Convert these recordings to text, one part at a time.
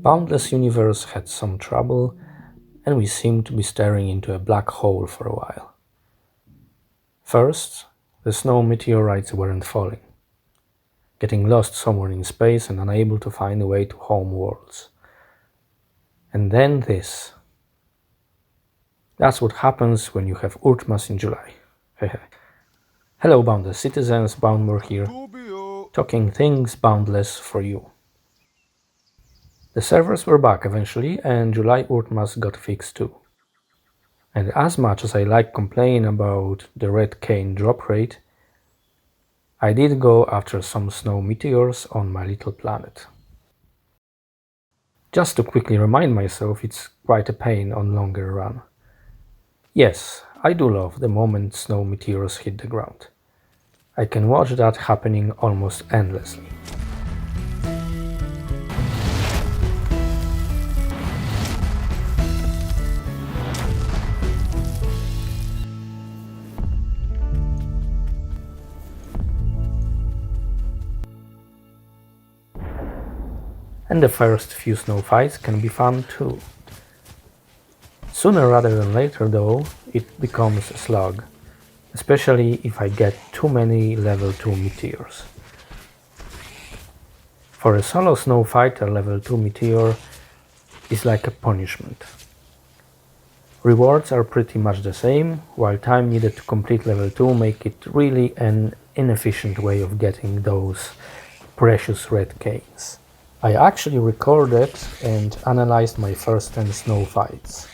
Boundless universe had some trouble, and we seemed to be staring into a black hole for a while. First, the snow meteorites weren't falling, getting lost somewhere in space and unable to find a way to home worlds. And then this. That's what happens when you have Oortmas in July. Hello Boundless citizens, Boundmore here, talking things boundless for you. The servers were back eventually, and July Oortmas got fixed too. And as much as I like complaining about the red cane drop rate, I did go after some snow meteors on my little planet. Just to quickly remind myself, it's quite a pain on longer run. Yes, I do love the moment snow meteors hit the ground. I can watch that happening almost endlessly. And the first few snow fights can be fun too. Sooner rather than later though, it becomes a slog, especially if I get too many level 2 meteors. For a solo snow fighter, level 2 meteor is like a punishment. Rewards are pretty much the same, while time needed to complete level 2 make it really an inefficient way of getting those precious red canes. I actually recorded and analyzed my first 10 snow fights.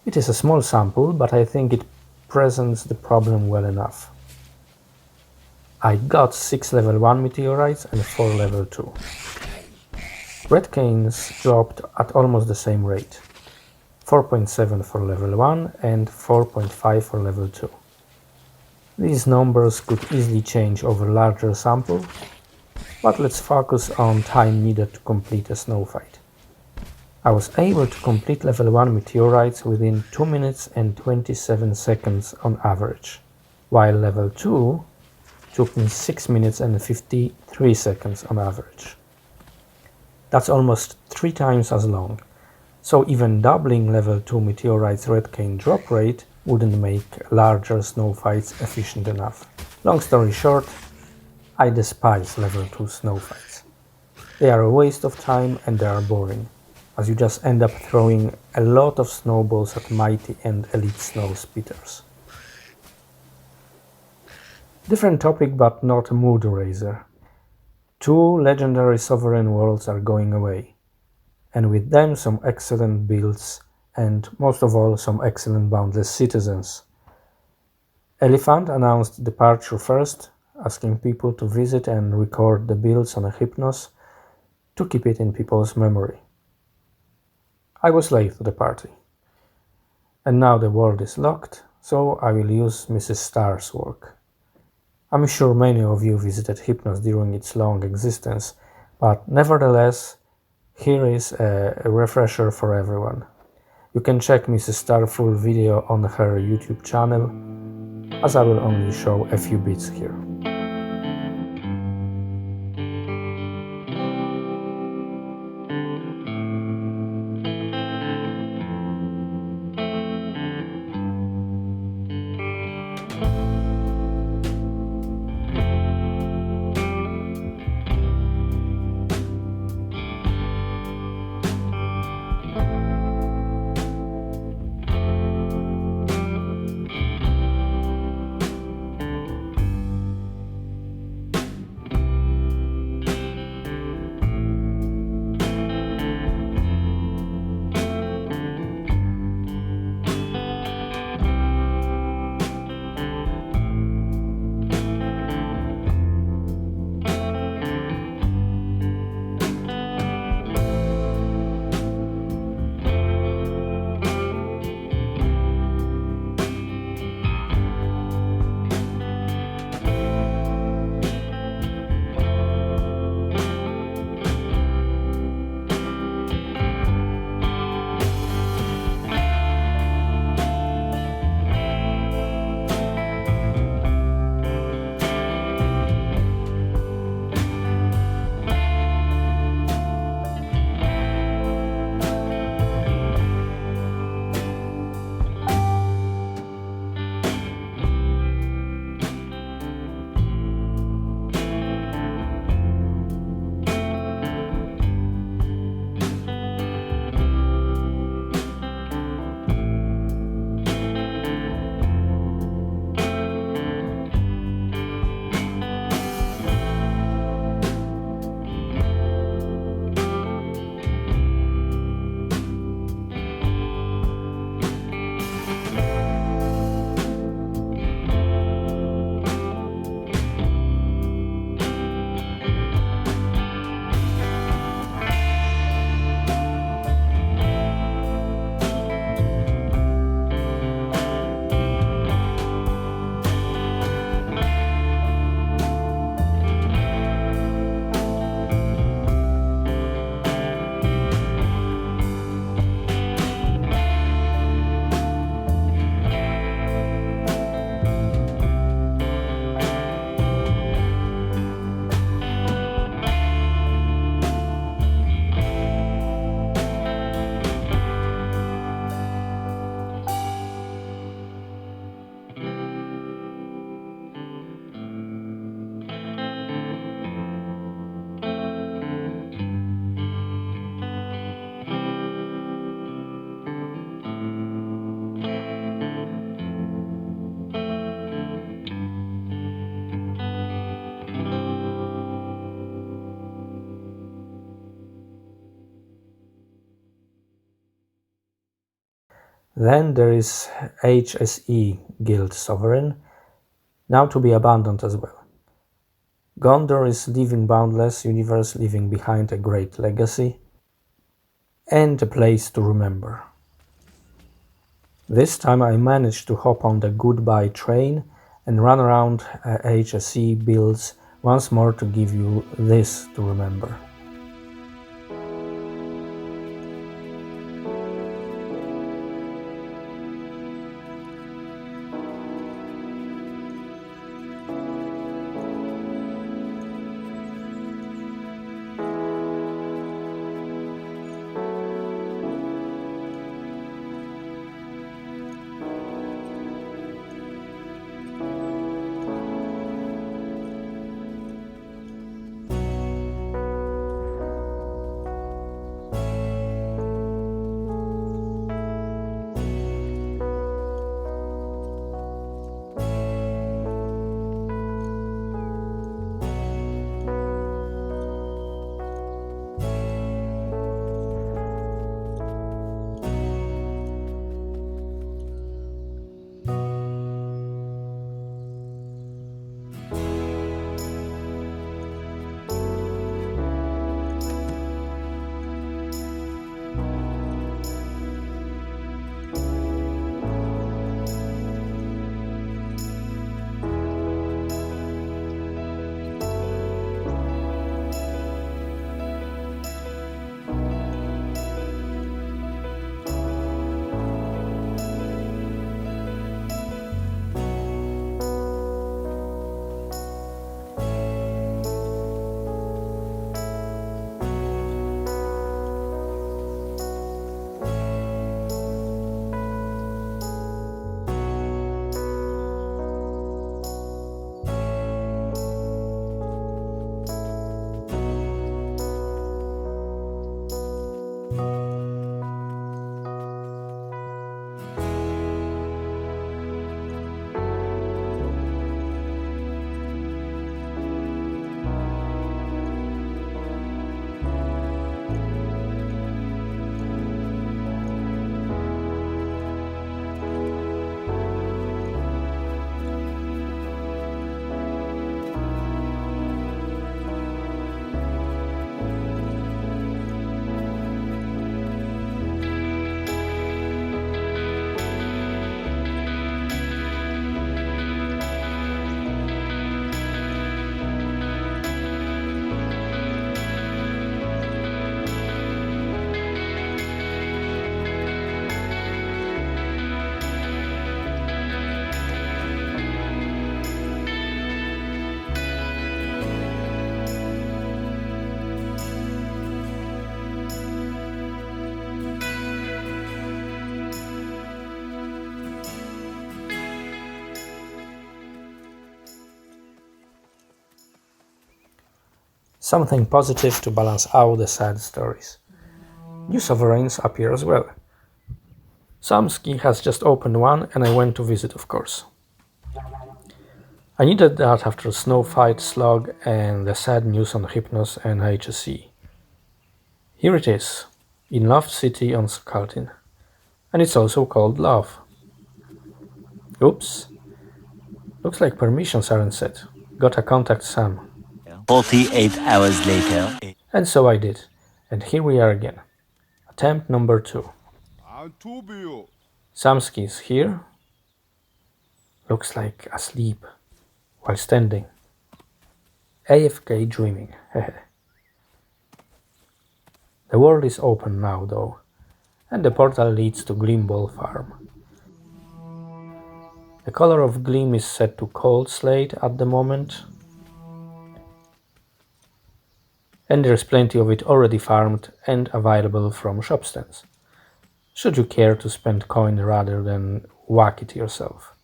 It is a small sample, but I think it presents the problem well enough. I got 6 level 1 meteorites and 4 level 2. Red canes dropped at almost the same rate, 4.7 for level 1 and 4.5 for level 2. These numbers could easily change over larger sample, but let's focus on time needed to complete a snow fight. I was able to complete level 1 meteorites within 2 minutes and 27 seconds on average, while level 2 took me 6 minutes and 53 seconds on average. That's almost 3 times as long, so even doubling level 2 meteorites red cane drop rate wouldn't make larger snow fights efficient enough. Long story short, I despise level 2 snow fights. They are a waste of time and they are boring, as you just end up throwing a lot of snowballs at mighty and elite snow speeders. Different topic, but not a mood raiser. 2 legendary sovereign worlds are going away, and with them some excellent builds and most of all some excellent boundless citizens. Elephant announced departure first, asking people to visit and record the builds on a Hypnos to keep it in people's memory. I was late to the party, and now the world is locked, so I will use Mrs. Star's work. I'm sure many of you visited Hypnos during its long existence, but nevertheless, here is a refresher for everyone. You can check Mrs. Star's full video on her YouTube channel, as I will only show a few bits here. Then there is HSE Guild Sovereign, now to be abandoned as well. Gondor is leaving Boundless Universe, leaving behind a great legacy and a place to remember. This time I managed to hop on the goodbye train and run around HSE builds once more to give you this to remember. Something positive to balance out the sad stories. New sovereigns appear as well. Samski has just opened one and I went to visit, of course. I needed that after a snow fight slog and the sad news on Hypnos and HSE. Here it is, in Love City on Skaltin. And it's also called Love. Oops. Looks like permissions aren't set. Gotta contact Sam. 48 hours later. And so I did. And here we are again. Attempt number 2. Samski is here. Looks like asleep while standing. AFK dreaming. The world is open now though, and the portal leads to Glimball Farm. The color of Gleam is set to Cold Slate at the moment, and there's plenty of it already farmed and available from shop stands, should you care to spend coin rather than whack it yourself.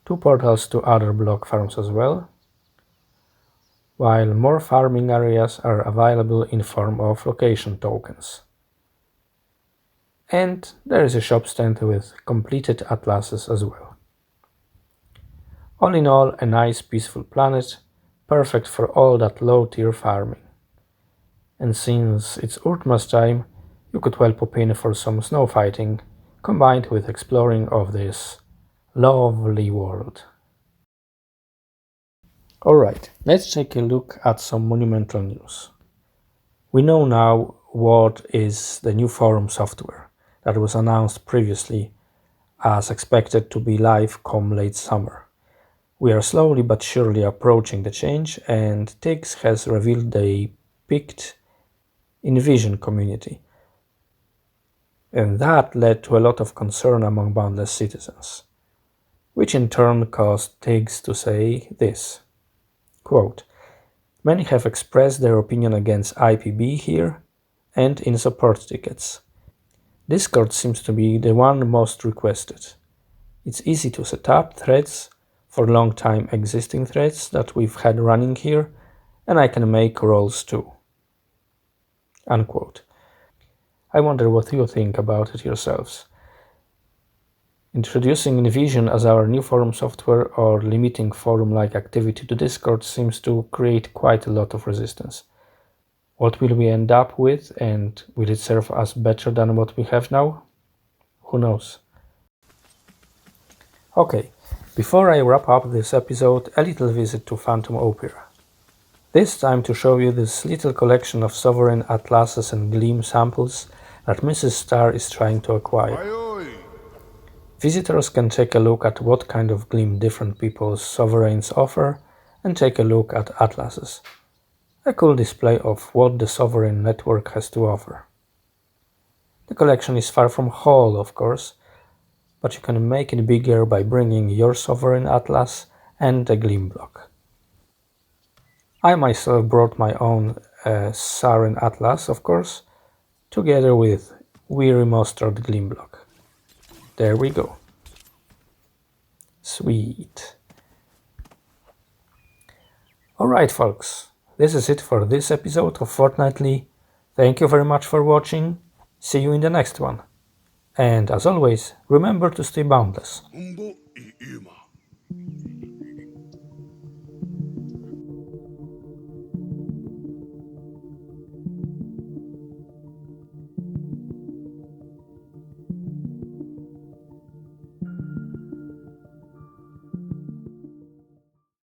2 portals to other block farms as well, while more farming areas are available in form of location tokens. And there is a shop stand with completed atlases as well. All in all, a nice peaceful planet, perfect for all that low tier farming. And since it's Oortmas time, you could well pop in for some snow fighting, combined with exploring of this lovely world. Alright, let's take a look at some monumental news. We know now what is the new forum software that was announced previously as expected to be live come late summer. We are slowly but surely approaching the change, and Tiggs has revealed they picked Envision community. And that led to a lot of concern among Boundless citizens, which in turn caused Tiggs to say this, quote, "Many have expressed their opinion against IPB here and in support tickets. Discord seems to be the one most requested. It's easy to set up threads for long time existing threads that we've had running here, and I can make roles too." Unquote. I wonder what you think about it yourselves. Introducing Envision as our new forum software or limiting forum-like activity to Discord seems to create quite a lot of resistance. What will we end up with, and will it serve us better than what we have now? Who knows? Okay, before I wrap up this episode, a little visit to Phantom Opera. This time to show you this little collection of sovereign atlases and gleam samples that Mrs. Star is trying to acquire. Visitors can take a look at what kind of gleam different people's sovereigns offer and take a look at atlases. A cool display of what the sovereign network has to offer. The collection is far from whole, of course, but you can make it bigger by bringing your sovereign atlas and a gleam block. I myself brought my own Saren atlas, of course, together with Weary Mustard gleam block. There we go. Sweet. Alright folks, this is it for this episode of Fortnightly. Thank you very much for watching. See you in the next one. And as always, remember to stay boundless.